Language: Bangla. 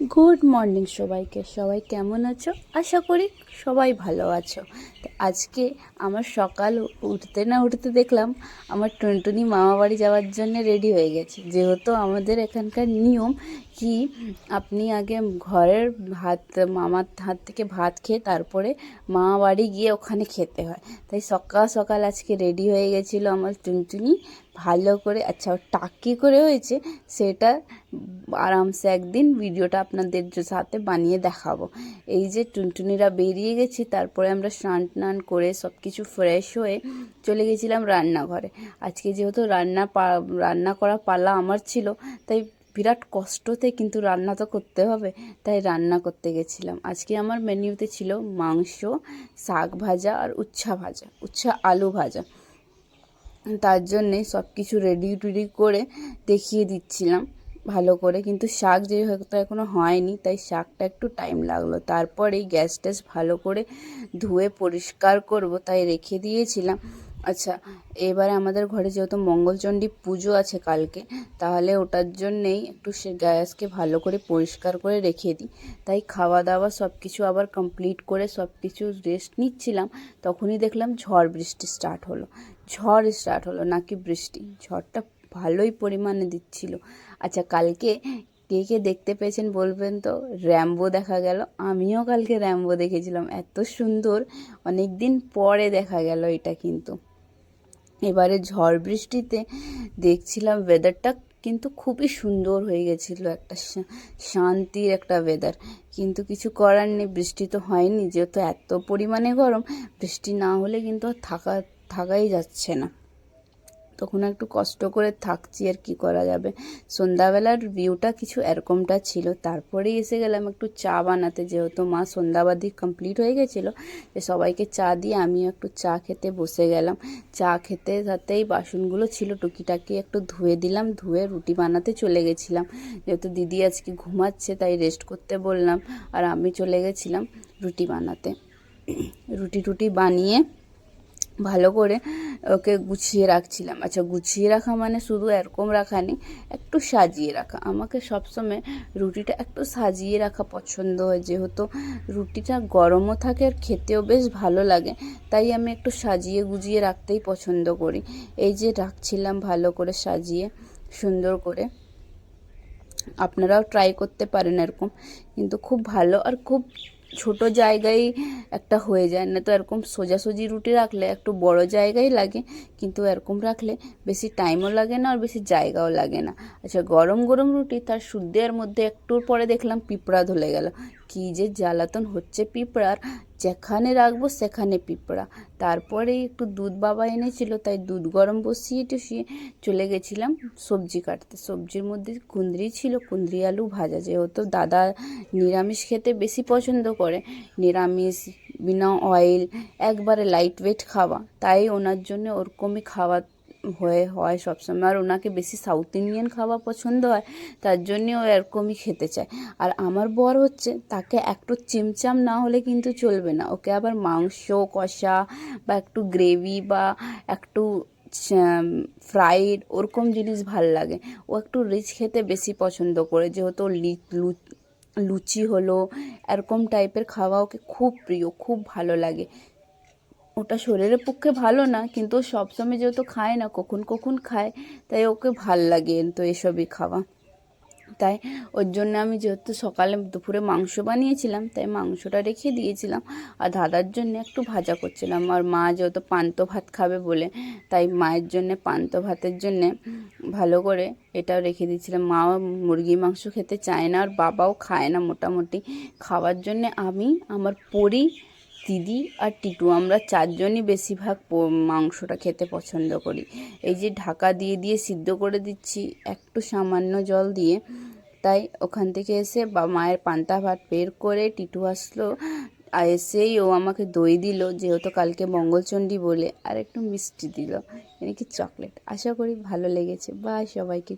গুড মর্নিং সবাইকে। সবাই কেমন আছো? আশা করি সবাই ভালো আছো। তো আজকে আমার সকাল উঠতে না উঠতে দেখলাম আমার টুনটুনি মামা বাড়ি যাওয়ার জন্য রেডি হয়ে গেছে। যেহেতু আমাদের এখানকার নিয়ম কি আপনি আগে ঘরের ভাত, মামার হাত থেকে ভাত খেয়ে তারপরে মামা বাড়ি গিয়ে ওখানে খেতে হয়। তাই সকাল সকাল আজকে রেডি হয়ে গেছিলো আমার টুনটুনি ভালো করে। আচ্ছা, ওর টাক কী করে হয়েছে সেটা আরামসে একদিন ভিডিওটা আপনাদের সাথে বানিয়ে দেখাবো। এই যে টুনটুনিরা বেরিয়ে গেছি, তারপরে আমরা স্নান টান করে সব কিছু ফ্রেশ হয়ে চলে গেছিলাম রান্নাঘরে। আজকে যেহেতু রান্না করা পালা আমার ছিল, তাই বিরাট কষ্টতে কিন্তু রান্না তো করতে হবে, তাই রান্না করতে গেছিলাম। আজকে আমার মেনুতে ছিল মাংস, শাক ভাজা আর উচ্ছা আলু ভাজা। তার জন্যে সব কিছু রেডি টুডি করে দেখিয়ে দিচ্ছিলাম ভালো করে। কিন্তু শাক যেহেতু এখনও হয়নি, তাই শাকটা একটু টাইম লাগলো। তারপরেই গ্যাস ট্যাস ভালো করে ধুয়ে পরিষ্কার করব, তাই রেখে দিয়েছিলাম। আচ্ছা, এবারে আমাদের ঘরে যেহেতু মঙ্গলচণ্ডী পুজো আছে কালকে, তাহলে ওটার জন্যেই একটু সে গ্যাসকে ভালো করে পরিষ্কার করে রেখে দিই। তাই খাওয়া দাওয়া সব কিছু আবার কমপ্লিট করে সব কিছু রেস্ট নিচ্ছিলাম, তখনই দেখলাম ঝড় স্টার্ট হলো নাকি বৃষ্টি। ঝড়টা ভালোই পরিমাণে দিচ্ছিল। আচ্ছা, কালকে কে কে দেখতে পেয়েছেন বলবেন তো? র্যাম্বো দেখা গেল। আমিও কালকে র্যাম্বো দেখেছিলাম, এত সুন্দর, অনেক দিন পরে দেখা গেল এটা। কিন্তু এবারে ঝড় বৃষ্টিতে দেখছিলাম ওয়েদারটা কিন্তু খুবই সুন্দর হয়ে গেছিলো, একটা শান্তির একটা ওয়েদার। কিন্তু কিছু করার নেই, বৃষ্টি তো হয়নি। যেহেতু এত পরিমাণে গরম, বৃষ্টি না হলে কিন্তু আর থাকাই যাচ্ছে না। তখন একটু কষ্ট করে থাকছি, আর কি করা যাবে। সন্ধ্যাবেলার ভিউটা কিছু এরকমটা ছিল। তারপরেই এসে গেলাম একটু চা বানাতে, যেহেতু মা সন্ধ্যাবাদি কমপ্লিট হয়ে গেছিলো, যে সবাইকে চা দিয়ে আমিও একটু চা খেতে বসে গেলাম। চা খেতে সাথেই বাসনগুলো ছিল টুকিটাকি একটু ধুয়ে দিলাম, ধুয়ে রুটি বানাতে চলে গেছিলাম। যেহেতু দিদি আজকে ঘুমাচ্ছে, তাই রেস্ট করতে বললাম, আর আমি চলে গেছিলাম রুটি বানাতে। রুটি বানিয়ে ভালো করে ওকে গুছিয়ে রাখছিলাম। আচ্ছা, গুছিয়ে রাখা মানে শুধু এরকম রাখা নেই, একটু সাজিয়ে রাখা। আমাকে সবসময় রুটিটা একটু সাজিয়ে রাখা পছন্দ হয়, যেহেতু রুটিটা গরমও থাকে আর খেতেও বেশ ভালো লাগে। তাই আমি একটু সাজিয়ে গুজিয়ে রাখতেই পছন্দ করি। এই যে রাখছিলাম ভালো করে সাজিয়ে সুন্দর করে। আপনারাও ট্রাই করতে পারেন এরকম, কিন্তু খুব ভালো আর খুব ছোট জায়গায় একটা হয়ে যায়। না তো এরকম সোজাসুজি রুটি রাখলে একটু বড় জায়গায় লাগে, কিন্তু এরকম রাখলে বেশি টাইমও লাগে না আর বেশি জায়গাও লাগে না। আচ্ছা, গরম গরম রুটি তার সুদ্দের মধ্যে একটুর পরে দেখলাম পিঁপড়া ধরে গেল। কী যে জ্বালাতন হচ্ছে পিঁপড়ার, যেখানে রাখবো সেখানে পিঁপড়া। তারপরে একটু দুধ বাবা এনেছিল, তাই দুধ গরম বসিয়ে টসিয়ে চলে গেছিলাম সবজি কাটতে। সবজির মধ্যে কুঁদরি ছিল, কুঁদরি আলু ভাজা। যেহেতু দাদা নিরামিষ খেতে বেশি পছন্দ করে, নিরামিষ বিনা অয়েল, একবারে লাইট ওয়েট খাওয়া, তাই ওনার জন্য ওরকমই খাওয়া হয় সবসময়। আর ওনাকে বেশি সাউথ ইন্ডিয়ান খাওয়া পছন্দ হয়, তার জন্যে ও এরকমই খেতে চায়। আর আমার বর হচ্ছে, তাকে একটু চিমচাম না হলে কিন্তু চলবে না। ওকে আবার মাংস কষা বা একটু গ্রেভি বা একটু ফ্রাইড ওরকম জিনিস ভাল লাগে। ও একটু রিচ খেতে বেশি পছন্দ করে, যেহেতু লুচি হলো এরকম টাইপের খাওয়া ওকে খুব প্রিয়, খুব ভালো লাগে। ওটা শরীরের পক্ষে ভালো না, কিন্তু সবসময় যেহেতু খায় না, কখন কখন খায়, তাই ওকে ভাল লাগে তো এসবই খাওয়া। তাই ওর জন্য আমি যেহেতু সকালে দুপুরে মাংস বানিয়েছিলাম, তাই মাংসটা রেখে দিয়েছিলাম, আর দাদার জন্য একটু ভাজা করছিলাম। আর মা যেহেতু পান্তা ভাত খাবে বলে, তাই মায়ের জন্যে পান্তা ভাতের জন্যে ভালো করে এটাও রেখে দিয়েছিলাম। মা মুরগি মাংস খেতে চায় না, আর বাবাও খায় না মোটামুটি। খাওয়ার জন্যে আমি, আমার পরি, দিদি আর টিটু, আমরা চারজনই বেশিরভাগ মাংসটা খেতে পছন্দ করি। এই যে ঢাকা দিয়ে দিয়ে সিদ্ধ করে দিচ্ছি একটু সামান্য জল দিয়ে। তাই ওখান থেকে এসে মায়ের পান্তা ভাত বের করে টিটু আসলো, আর এসেই ও আমাকে দই দিল, যেহেতু কালকে মঙ্গলচণ্ডী বলে, আর একটু মিষ্টি দিল, মানে কি চকলেট। আশা করি ভালো লেগেছে। বাই সবাইকে।